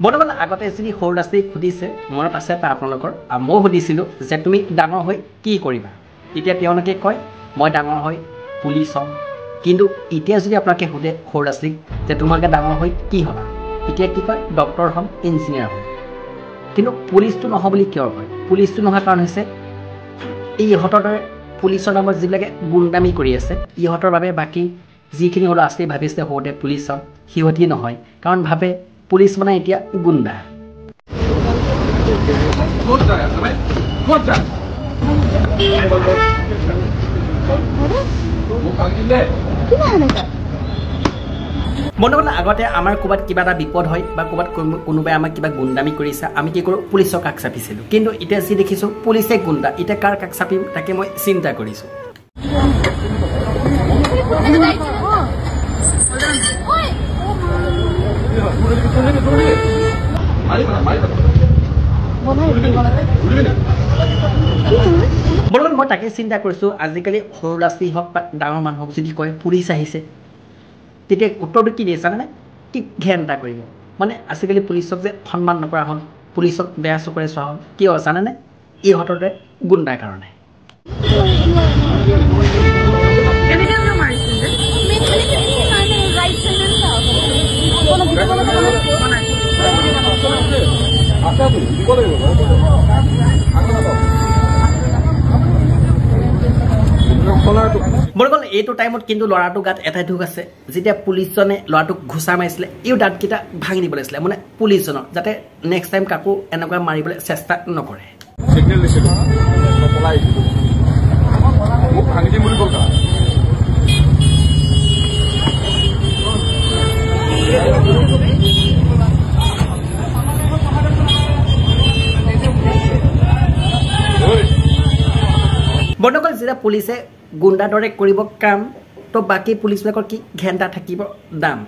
বৰ্তমান আগতে যদি সৰু ল'ৰা ছোৱালীক সুধিছে মনত আছে পাই আপোনালোকৰ মই সুধিছিলোঁ যে তুমি ডাঙৰ হৈ কি কৰিবা তেতিয়া তেওঁলোকে কয় মই ডাঙৰ হৈ পুলিচ হ'ম কিন্তু এতিয়া যদি আপোনালোকে সোধে সৰু ল'ৰা ছোৱালীক যে তোমালোকে ডাঙৰ হৈ কি হ'বা এতিয়া কি কয় ডক্টৰ হ'ম ইঞ্জিনিয়াৰ হ'ম কিন্তু পুলিচটো নহয় বুলি কিয় কয় পুলিচটো নোহোৱাৰ কাৰণ হৈছে ইহঁতৰ দৰে পুলিচৰ নামত যিবিলাকে গুণ্ডামি কৰি আছে ইহঁতৰ বাবে বাকী যিখিনি ল'ৰা ছোৱালী ভাবিছে সৰুতে পুলিচ হ'ম সিহঁতি নহয় কাৰণ ভাবে পুলিচ মানে এতিয়া গুণ্ডা মনে মনে আগতে আমাৰ ক'ৰবাত কিবা এটা বিপদ হয় বা ক'ৰবাত কোনোবাই আমাক কিবা গুণ্ডামি কৰিছে আমি কি কৰোঁ পুলিচৰ কাষ চাপিছিলোঁ কিন্তু এতিয়া যি দেখিছোঁ পুলিচে গুণ্ডা এতিয়া কাৰ কাষ চাপিম তাকে মই চিন্তা কৰিছোঁ বৰ্তমান মই তাকে চিন্তা কৰিছোঁ আজিকালি সৰু ল'ৰা ছোৱালী হওক বা ডাঙৰ মানুহক যদি কয় পুলিচ আহিছে তেতিয়া উত্তৰটো কি দিয়ে জানেনে কি ঘেণ্টা কৰিব মানে আজিকালি পুলিচক যে সন্মান নকৰা হ'ল পুলিচক বেয়া চকুৰে চোৱা হ'ল কিয় জানেনে ইহঁতৰ দৰে গুণ্ডাৰ কাৰণে বৰগল এইটো টাইমত কিন্তু ল'ৰাটো গাত এটাই দুখ আছে যেতিয়া পুলিচজনে ল'ৰাটোক ঘুচা মাৰিছিলে এই দাঁতকেইটা ভাঙি দিব লাগিছিলে মানে পুলিচজনক যাতে নেক্সট টাইম কাকো এনেকুৱা মাৰিবলৈ চেষ্টা নকৰে বৰ্তমান যেতিয়া পুলিচে গুণ্ডা দৰে কৰিব কাম তো বাকী পুলিচবিলাকৰ কি ঘেণ্টা থাকিব দাম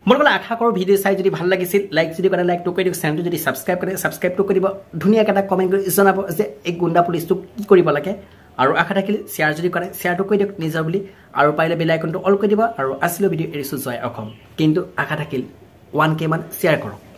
বৰ্তমান আশা কৰোঁ ভিডিঅ' চাই যদি ভাল লাগিছিল লাইক যদি কৰে লাইকটো কৰি দিয়ক চেনেলটো যদি ছাবস্ক্ৰাইব কৰে ছাবস্ক্ৰাইবটো কৰি দিব ধুনীয়াকৈ এটা কমেণ্ট কৰি জনাব যে এই গুণ্ডা পুলিচটোক কি কৰিব লাগে আৰু আশা থাকিলে শ্বেয়াৰ যদি কৰে শ্বেয়াৰটো কৰি দিয়ক নিজৰ বুলি আৰু পাৰিলে বেল আইকনটো অল কৰি দিব আৰু আজিলৈ ভিডিঅ' এৰিছোঁ জয় অসম কিন্তু আশা থাকিল 1K মান শ্বেয়াৰ কৰক